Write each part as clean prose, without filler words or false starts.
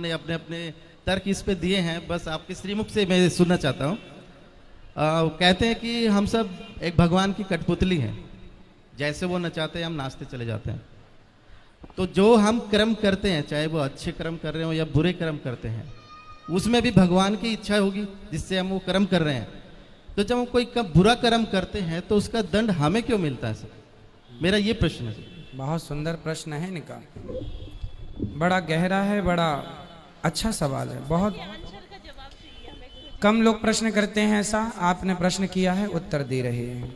ने अपने अपने तर्क इस पे दिए हैं, बस आपके श्रीमुख से मैं सुनना चाहता हूँ। कहते हैं कि हम सब एक भगवान की कठपुतली हैं, जैसे वो नचाते हैं हम नाचते चले जाते हैं। तो जो हम कर्म करते हैं, चाहे वो अच्छे कर्म कर रहे हो या बुरे कर्म करते हैं, उसमें भी भगवान की इच्छा होगी जिससे हम वो कर्म कर रहे हैं। तो जब हम कोई बुरा कर्म करते हैं तो उसका दंड हमें क्यों मिलता है सर? मेरा ये प्रश्न है। बहुत सुंदर प्रश्न है इनका, बड़ा गहरा है, बड़ा अच्छा सवाल है। बहुत कम लोग प्रश्न करते हैं ऐसा। आपने प्रश्न किया है, उत्तर दे रहे हैं।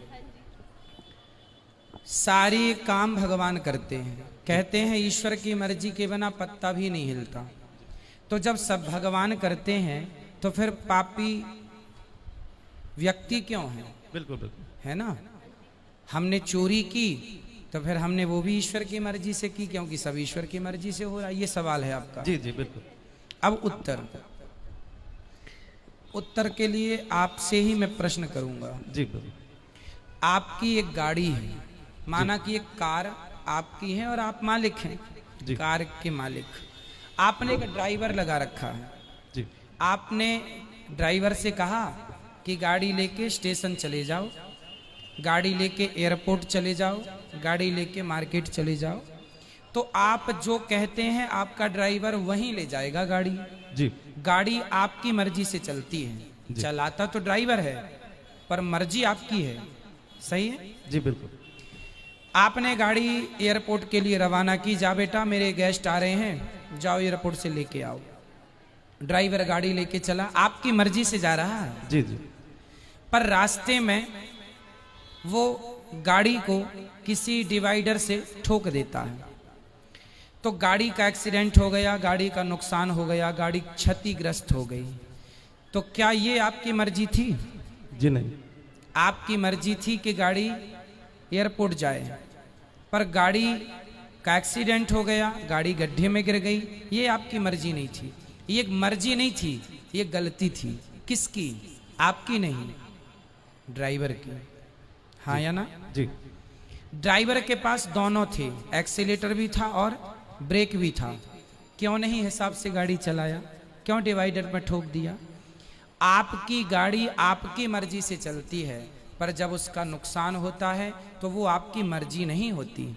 सारे काम भगवान करते हैं। कहते हैं ईश्वर की मर्जी के बिना पत्ता भी नहीं हिलता। तो जब सब भगवान करते हैं तो फिर पापी व्यक्ति क्यों है? बिल्कुल बिल्कुल, है ना। हमने चोरी की तो फिर हमने वो भी ईश्वर की मर्जी से की, क्योंकि सब ईश्वर की मर्जी से हो रहा है। ये सवाल है आपका। जी जी बिल्कुल। अब उत्तर के लिए आपसे ही मैं प्रश्न करूंगा। जी बिल्कुल। आपकी एक गाड़ी है, माना कि एक कार आपकी है और आप मालिक हैं, कार के मालिक। आपने एक ड्राइवर लगा रखा है जी। आपने ड्राइवर से कहा कि गाड़ी लेके स्टेशन चले जाओ, गाड़ी लेके एयरपोर्ट चले जाओ, गाड़ी लेके मार्केट चले जाओ। तो आप जो कहते हैं आपका ड्राइवर वहीं ले जाएगा गाड़ी। जी। गाड़ी आपकी मर्जी से चलती है, चलाता तो ड्राइवर है पर मर्जी आपकी है। सही है? जी बिल्कुल। आपने गाड़ी एयरपोर्ट के लिए रवाना की, जा बेटा मेरे गेस्ट आ रहे हैं, जाओ एयरपोर्ट से लेके आओ। ड्राइवर गाड़ी लेके चला, आपकी मर्जी से जा रहा है। जी जी। पर रास्ते में वो गाड़ी को किसी डिवाइडर से ठोक देता है, तो गाड़ी का एक्सीडेंट हो गया, गाड़ी का नुकसान हो गया, गाड़ी क्षतिग्रस्त हो गई। तो क्या ये आपकी मर्जी थी? जी नहीं। आपकी मर्जी थी कि गाड़ी एयरपोर्ट जाए, पर गाड़ी का एक्सीडेंट हो गया, गाड़ी गड्ढे में गिर गई। ये आपकी मर्जी नहीं थी, ये मर्जी नहीं थी, ये गलती थी। किसकी? आपकी नहीं, ड्राइवर की। हाँ या ना? जी। ड्राइवर के पास दोनों थे, एक्सीलेटर भी था और ब्रेक भी था। क्यों नहीं हिसाब से गाड़ी चलाया? क्यों डिवाइडर में ठोक दिया? आपकी गाड़ी आपकी मर्जी से चलती है, पर जब उसका नुकसान होता है तो वो आपकी मर्जी नहीं होती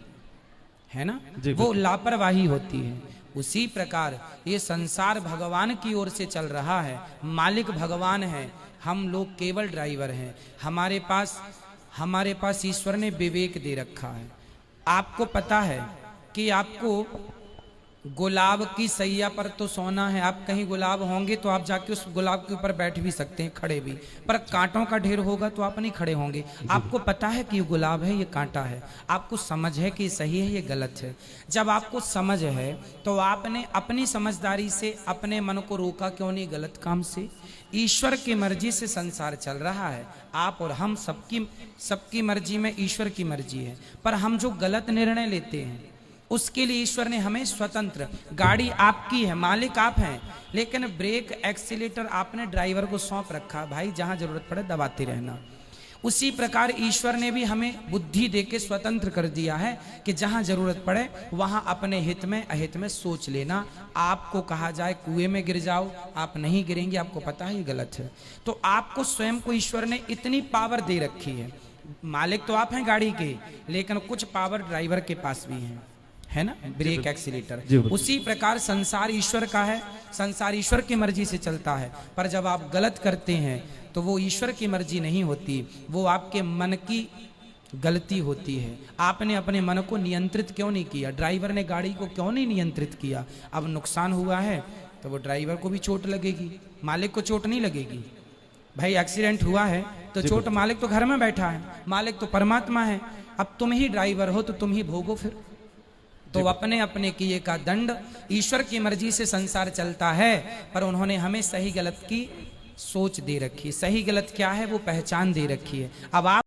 है ना, वो लापरवाही होती है। उसी प्रकार ये संसार भगवान की ओर से चल रहा है, मालिक भगवान है, हम लोग केवल ड्राइवर हैं। हमारे पास ईश्वर ने विवेक दे रखा है। आपको पता है कि आपको गुलाब की सैया पर तो सोना है। आप कहीं गुलाब होंगे तो आप जाके उस गुलाब के ऊपर बैठ भी सकते हैं, खड़े भी, पर कांटों का ढेर होगा तो आप नहीं खड़े होंगे। आपको पता है कि ये गुलाब है, ये कांटा है, आपको समझ है कि ये सही है, ये गलत है। जब आपको समझ है तो आपने अपनी समझदारी से अपने मन को रोका क्यों नहीं गलत काम से? ईश्वर की मर्जी से संसार चल रहा है। आप और हम सबकी मर्जी में ईश्वर की मर्जी है, पर हम जो गलत निर्णय लेते हैं उसके लिए ईश्वर ने हमें स्वतंत्र, गाड़ी आपकी है, मालिक आप हैं, लेकिन ब्रेक एक्सीलेटर आपने ड्राइवर को सौंप रखा, भाई जहां जरूरत पड़े दबाते रहना। उसी प्रकार ईश्वर ने भी हमें बुद्धि देके स्वतंत्र कर दिया है कि जहां जरूरत पड़े वहां अपने हित में अहित में सोच लेना। आपको कहा जाए कुएं में गिर जाओ, आप नहीं गिरेंगे, आपको पता है ये गलत है। तो आपको स्वयं को ईश्वर ने इतनी पावर दे रखी है। मालिक तो आप हैं गाड़ी के, लेकिन कुछ पावर ड्राइवर के पास भी है ना, ब्रेक एक्सीलेटर। उसी प्रकार संसार ईश्वर का है, संसार ईश्वर की मर्जी से चलता है, पर जब आप गलत करते हैं तो वो ईश्वर की मर्जी नहीं होती, वो आपके मन की गलती होती है। आपने अपने मन को नियंत्रित क्यों नहीं किया? ड्राइवर ने गाड़ी को क्यों नहीं नियंत्रित किया? अब नुकसान हुआ है तो वो ड्राइवर को भी चोट लगेगी, मालिक को चोट नहीं लगेगी। भाई एक्सीडेंट हुआ है तो चोट, मालिक तो घर में बैठा है, मालिक तो परमात्मा है। अब तुम ही ड्राइवर हो तो तुम ही भोगो फिर। तो अपने अपने किए का दंड, ईश्वर की मर्जी से संसार चलता है, पर उन्होंने हमें सही गलत की सोच दे रखी। सही गलत क्या है वो पहचान दे रखी है। अब आप